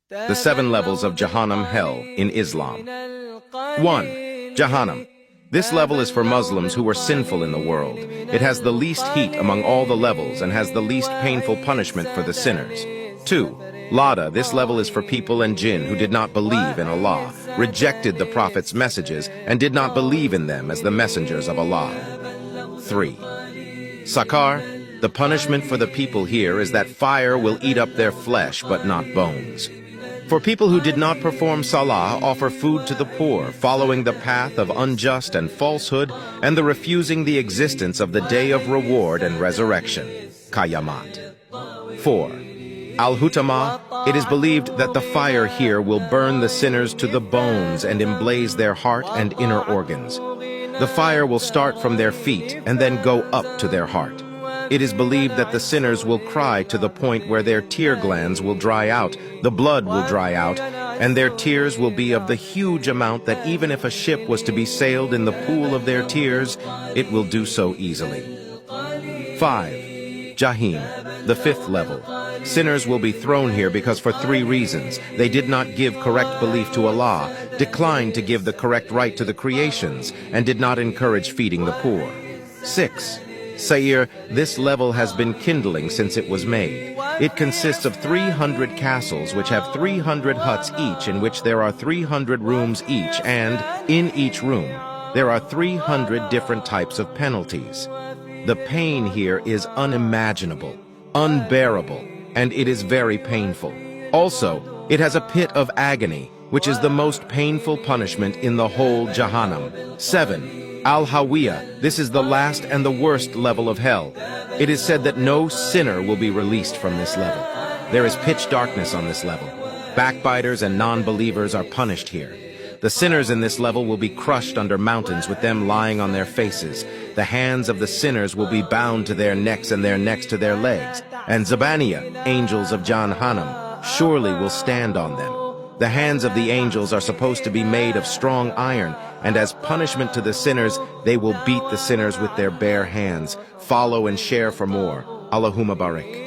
The 7 levels of Jahannam hell in Islam. 1. Jahannam. This level is for Muslims who were sinful in the world. It has the least heat among all the levels and has the least painful punishment for the sinners. 2. Ladah. This level is for people and jinn who did not believe in Allah, rejected the Prophet's messages, and did not believe in them as the messengers of Allah. 3. Saqar. The punishment for the people here is that fire will eat up their flesh but not bones. For people who did not perform salah, offer food to the poor, following the path of unjust and falsehood, and the refusing the existence of the day of reward and resurrection, Qayamat. 4. Al-hutamah. It is believed that the fire here will burn the sinners to the bones and emblaze their heart and inner organs. The fire will start from their feet and then go up to their heart. It is believed that the sinners will cry to the point where their tear glands will dry out, the blood will dry out, and their tears will be of the huge amount that even if a ship was to be sailed in the pool of their tears, it will do so easily. 5. Jaheem, the 5th level. Sinners will be thrown here because for 3 reasons. They did not give correct belief to Allah, declined to give the correct right to the creations, and did not encourage feeding the poor. 6. Saeer. This level has been kindling since it was made. It consists of 300 castles which have 300 huts each in which there are 300 rooms each, and in each room there are 300 different types of penalties. The pain here is unimaginable, unbearable, and it is very painful. Also, it has a pit of agony, which is the most painful punishment in the whole Jahannam. 7. Al-Hawiyah. This is the last and the worst level of hell. It is said that no sinner will be released from this level. There is pitch darkness on this level. Backbiters and non-believers are punished here. The sinners in this level will be crushed under mountains with them lying on their faces. The hands of the sinners will be bound to their necks and their necks to their legs. And Zabaniya, angels of Jahannam, surely will stand on them. The hands of the angels are supposed to be made of strong iron, and as punishment to the sinners, they will beat the sinners with their bare hands. Follow and share for more. Allahumma barik.